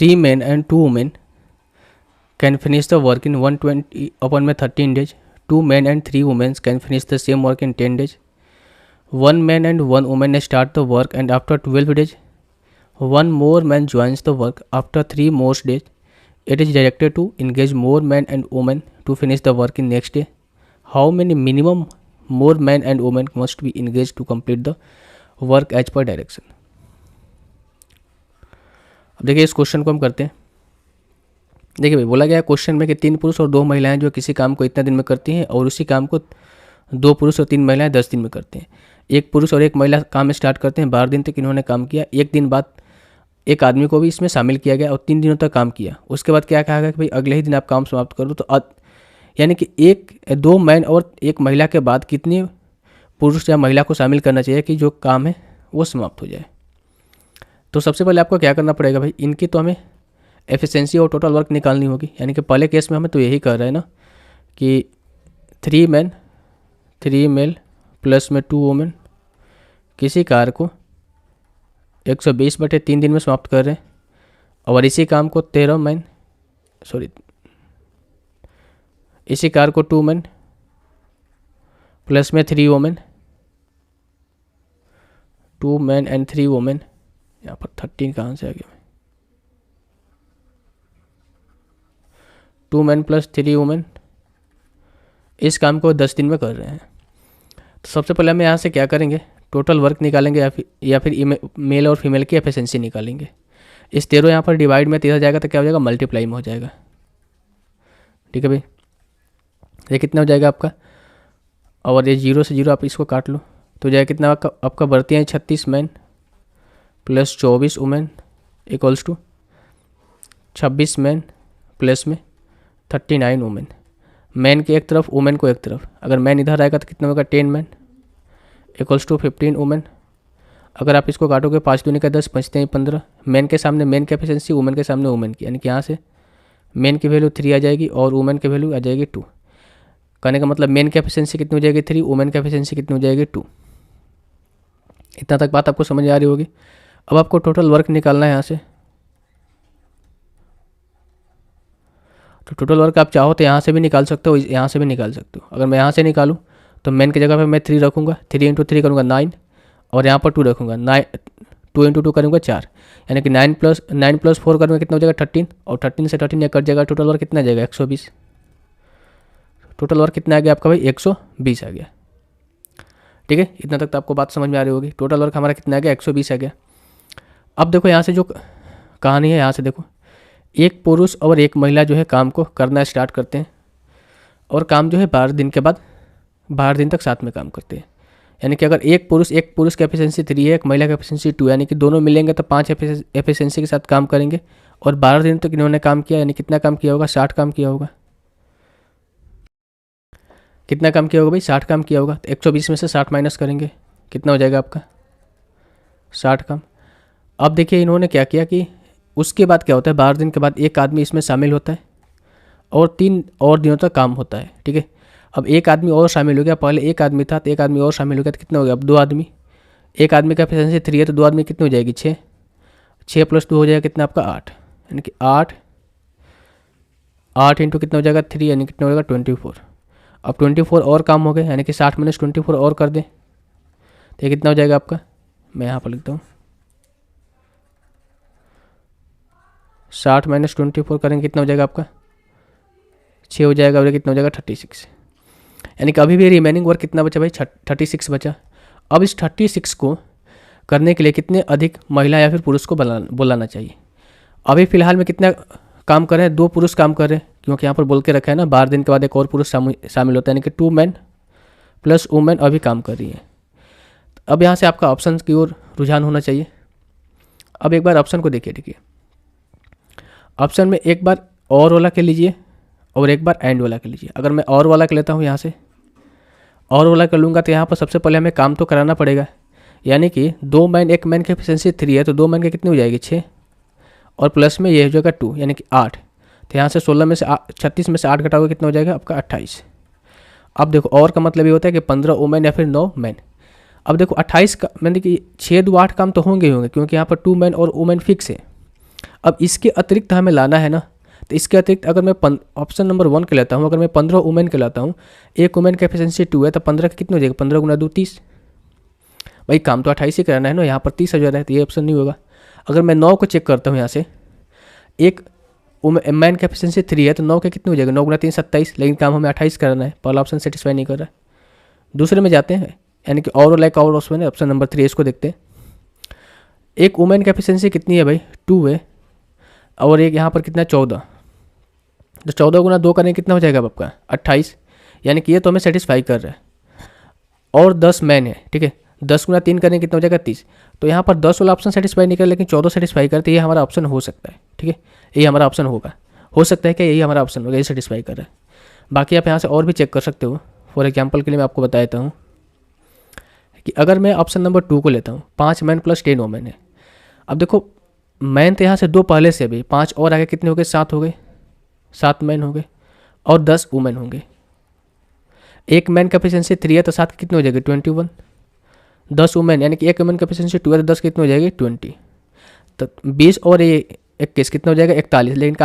3 men and 2 women can finish the work in 120 upon में 13 days. 2 men and 3 women can finish the same work in 10 days. 1 man and 1 woman start the work and after 12 days. 1 more man joins the work after 3 more days. It is directed to engage more men and women to finish the work in next day. How many minimum more men and women must be engaged to complete the work as per direction? अब देखिए इस question को हम करते हैं. देखिए भाई बोला गया है क्वेश्चन में कि 3 पुरुष और 2 महिलाएं जो किसी काम को इतने दिन में करती हैं और उसी काम को 2 पुरुष और 3 महिलाएं 10 दिन में करते हैं. एक पुरुष और एक महिला काम स्टार्ट करते हैं, 12 दिन तक इन्होंने काम किया. एक दिन बाद एक आदमी को भी इसमें शामिल किया गया और 3 दिनों तक काम किया. उसके बाद क्या कहा गया कि भाई अगले ही दिन आप काम समाप्त करो. तो यानी कि 2 मैन और 1 महिला के बाद कितने पुरुष या महिला को शामिल करना चाहिए कि जो काम है वो समाप्त हो जाए. तो सबसे पहले आपको क्या करना पड़ेगा भाई, इनकी तो हमें एफिशिएंसी और टोटल वर्क निकालनी होगी. यानी कि पहले केस में हमें तो यही कर रहे हैं ना कि 3 मैन 3 मेल प्लस में 2 वुमेन किसी कार्य को 120/3 दिन में समाप्त कर रहे हैं. और इसी काम को 13 मैन इसी कार्य को 2 मैन प्लस में 3 वुमेन 2 मैन एंड 3 वुमेन. यहाँ पर 13 कहाँ से आ गया, 2 मैन प्लस 3 वुमेन इस काम को 10 दिन में कर रहे हैं. तो सबसे पहले हम यहाँ से क्या करेंगे, टोटल वर्क निकालेंगे या फिर मेल और फीमेल की एफिशिएंसी निकालेंगे. इस 13 यहाँ पर डिवाइड में 13 जाएगा तो क्या हो जाएगा, मल्टीप्लाई में हो जाएगा. ठीक है भाई, ये कितना हो जाएगा आपका, और ये 0 से 0 आप इसको काट लो तो जाएगा कितना आपका बढ़ती हैं 36 man plus 24 women equals to 26 man plus में 39 वुमेन. मैन की एक तरफ वुमेन को एक तरफ, अगर मैन इधर आएगा तो कितना होगा 10 मैन इक्वल्स टू 15 वुमेन. अगर आप इसको काटोगे 5 दूनी का 10 बचते हैं 15. मैन के सामने मैन की एफिशिएंसी, वुमेन के सामने वुमेन की, यानी कि यहाँ से मैन की वैल्यू 3 आ जाएगी और वुमेन की वैल्यू आ जाएगी 2. कहने का मतलब मैन की एफिशिएंसी कितनी हो जाएगी 3, वुमेन की एफिशिएंसी कितनी हो जाएगी 2. इतना तक बात आपको समझ आ रही होगी. अब आपको टोटल वर्क निकालना है यहाँ से. तो टोटल वर्क आप चाहो तो यहाँ से भी निकाल सकते हो, यहाँ से भी निकाल सकते हो. अगर मैं यहाँ से निकालूँ तो मैन की जगह पे मैं 3 रखूँगा, 3 × 3 करूँगा 9 और यहाँ पर 2 रखूँगा, 2 × 2 करूँगा 4, यानी कि 9 + 4 करूँगा कितना हो जाएगा 13, और 13 से 13 कट जाएगा. टोटल वर्क कितना आ जाएगा 120. टोटल वर्क कितना आ गया आपका भाई 120 आ गया. ठीक है, इतना तक तो आपको बात समझ में आ रही होगी. टोटल वर्क हमारा कितना आ गया 120 आ गया. अब देखो यहाँ से जो कहानी है, यहाँ से देखो एक पुरुष और एक महिला जो है काम को करना स्टार्ट करते हैं और काम जो है 12 दिन के बाद 12 दिन तक साथ में काम करते हैं. यानी कि अगर एक पुरुष की एफिशिएंसी 3 है, एक महिला की एफिशिएंसी 2, यानी कि दोनों मिलेंगे तो 5 एफिशिएंसी के साथ काम करेंगे. और 12 दिन तक इन्होंने काम किया, यानी कितना काम किया होगा 60 काम किया होगा. कितना काम किया होगा भाई 60 काम किया होगा. तो 120 में से 60 माइनस करेंगे, कितना हो जाएगा आपका 60 काम. अब देखिए इन्होंने क्या किया कि उसके बाद क्या होता है, 12 दिन के बाद एक आदमी इसमें शामिल होता है और 3 और दिनों तक काम होता है. ठीक है, अब एक आदमी और शामिल हो गया. पहले एक आदमी था तो एक आदमी और शामिल हो गया तो कितना हो गया अब 2 आदमी. एक आदमी का एफिशिएंसी 3 है तो 2 आदमी कितनी हो जाएगी 6 + 2 हो जाएगा कितना आपका 8, यानी कि 8 इंटू कितना हो जाएगा 3, यानी कितना हो जाएगा 24. अब 24 और काम हो गए, यानी कि 60 - 24 और कर दें तो ये कितना हो जाएगा आपका, मैं यहाँ पर लिखता हूँ 60 - 24 करेंगे कितना हो जाएगा आपका 6 हो जाएगा. और कितना हो जाएगा 36, यानी कि अभी भी रिमेनिंग वर्क कितना बचा भाई 36 बचा. अब इस 36 को करने के लिए कितने अधिक महिला या फिर पुरुष को बुलाना चाहिए. अभी फ़िलहाल में कितना काम कर रहे हैं, 2 पुरुष काम कर रहे हैं, क्योंकि यहाँ पर बोल के रखा है ना 12 दिन के बाद एक और पुरुष शामिल होता है, यानी कि 2 मैन प्लस वुमेन अभी काम कर रही है. अब यहाँ से आपका ऑप्शन की ओर रुझान होना चाहिए. अब एक बार ऑप्शन को देखिए. ऑप्शन में एक बार और वाला के लीजिए और एक बार एंड वाला के लीजिए. अगर मैं और वाला के लेता हूँ, यहाँ से और वाला कर लूँगा तो यहाँ पर सबसे पहले हमें काम तो कराना पड़ेगा. यानी कि 2 मैन, एक मैन की एफिशिएंसी 3 है तो 2 मैन की कितनी हो जाएगी 6 और प्लस में ये हो जाएगा 2, यानी कि 8. तो यहाँ से 36 में से 8 घटाओगे कितना हो जाएगा आपका 28. अब देखो और का मतलब ये होता है कि 15 वुमेन या फिर 9 मैन. अब देखो 28 का मतलब कि 6 × 2 = 8 काम तो होंगे क्योंकि यहाँ पर 2 मैन और वुमेन फिक्स है. अब इसके अतिरिक्त हमें लाना है ना, तो इसके अतिरिक्त अगर मैं ऑप्शन नंबर 1 के लेता हूँ, अगर मैं 15 वुमेन के लाता हूँ, एक वुमेन का एफिशिएंसी 2 है, तो 15 का कितने हो जाएगा, 15 गुना 2 30। भाई काम तो 28 ही कराना है ना, यहाँ पर 30 हो जा रहा है, तो ये ऑप्शन नहीं होगा। अगर मैं 9 को चेक करता हूँ यहाँ से, एक मैन का एफिशिएंसी 3 है, तो 9 के कितने हो जाएगा, 9 गुना 3 27, लेकिन काम हमें 28 कराना है, पहला ऑप्शन सेटिस्फाई नहीं कर रहा है। दूसरे में जाते हैं, यानी कि और लाइक और ऑप्शन है, ऑप्शन नंबर 3 इसको देखते हैं। एक वुमेन का एफिशिएंसी कितनी है भाई, 2 है, और एक यहाँ पर कितना है 14, तो 14 गुना 2 करें कितना हो जाएगा आपका 28, यानी कि ये तो हमें सेटिस्फाई कर रहा है। और 10 मैन है, ठीक है, 10 गुना 3 करें कितना हो जाएगा 30, तो यहाँ पर 10 वाला ऑप्शन सेटिस्फाई नहीं कर, लेकिन 14 सेटिस्फाई करते, ये हमारा ऑप्शन हो सकता है, ठीक है, यही हमारा ऑप्शन होगा, हो सकता है कि यही हमारा ऑप्शन होगा, ये सेटिस्फाई कर रहा है। बाकी आप यहाँ से और भी चेक कर सकते हो। फॉर एग्जाम्पल के लिए मैं आपको बता देता हूँ कि अगर मैं ऑप्शन नंबर 2 को लेता हूँ, 5 मैन प्लस 10 वोमेन है। अब देखो मैन तो यहाँ से 2 पहले से, अभी 5 और आगे कितने हो गए, 7 हो गए, 7 मैन हो गए और 10 वुमेन होंगे। एक मैन का एफिशिएंसी 3 है, तो 7 कितने हो जाएगी 21, 10 वुमेन, यानी कि एक वुमेन का एफिशिएंसी 2 है, तो 10 कितने हो जाएगी 20, तो 20 और ये 21 कितना हो जाएगा 41, लेकिन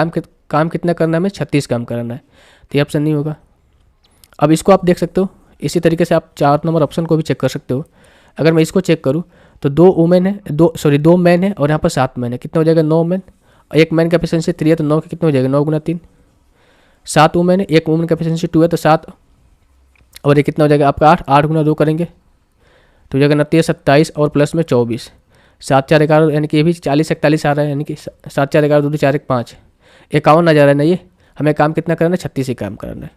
काम कितना करना है हमें, 36 काम करना है, तो ये ऑप्शन नहीं होगा। अब इसको आप देख सकते हो, इसी तरीके से आप 4 नंबर ऑप्शन को भी चेक कर सकते हो। अगर मैं इसको चेक करूँ तो 2 मैन है और यहाँ पर 7 मैन है, कितना हो जाएगा 9 मैन, एक मैन का एफिशिएंसी 3 है, तो 9 के कितने हो जाएगा 9 गुना 3, 7 वुमेन है, एक वुमेन का एफिशिएंसी 2 है, तो 7 और ये कितना हो जाएगा आपका 8, 8 गुना 2 करेंगे तो हो जाएगा 29 27 और प्लस में 24, 7 4 11, यानी कि ये भी 40 41 आ रहा है, यानी कि 7 4 11 2 4 1 5, 51 आ जा रहा है ना, ये हमें काम कितना करना है 36 ही काम करना है।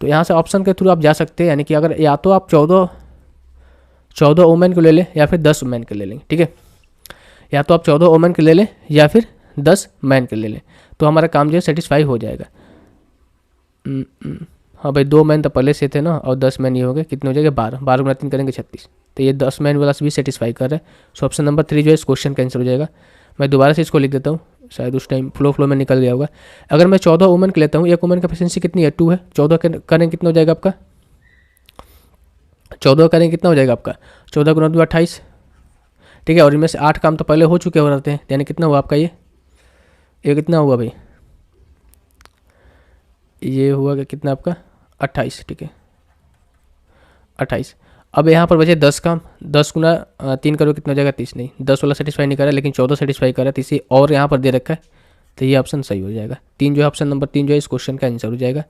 तो यहाँ से ऑप्शन के थ्रू आप जा सकते हैं, यानी कि अगर या तो आप 14 वुमेन को ले लें या फिर 10 मैन के ले लें, ठीक है, या तो आप 14 वुमेन के ले लें या फिर 10 मैन के ले लें, तो हमारा काम जो है सेटिस्फाई हो जाएगा। हाँ भाई 2 मैन तो पहले से थे ना, और 10 मैन ये हो गए, कितने हो जाएगा 12, 12 गुना 3 करेंगे 36, तो ये 10 मैन वाला भी सेटिस्फाई कर रहा है। सो ऑप्शन नंबर 3 जो है इस क्वेश्चन का आंसर हो जाएगा। मैं दोबारा से इसको लिख देता हूँ, शायद उस टाइम फ्लो में निकल गया होगा। अगर मैं 14 वुमेन के लेता हूँ, एक वुमेन का एफिशिएंसी कितनी है 2 है, 14 करें कितना हो जाएगा आपका, 14 करें कितना हो जाएगा आपका 14 गुना 2 28, ठीक है, और इनमें से 8 काम तो पहले हो चुके हो रहते हैं, यानी कितना हुआ आपका ये कितना हुआ भाई, ये हुआ कि कितना आपका 28, ठीक है 28। अब यहाँ पर बचे 10 काम, 10 गुना 3 करो कितना हो जाएगा 30, नहीं 10 वाला सेटिस्फाई नहीं कर रहा, लेकिन 14 सेटिस्फाई कर रहा है, 30 और यहाँ पर दे रखा है, तो ये ऑप्शन सही हो जाएगा। 3 जो है ऑप्शन नंबर 3 जो है इस क्वेश्चन का आंसर हो जाएगा।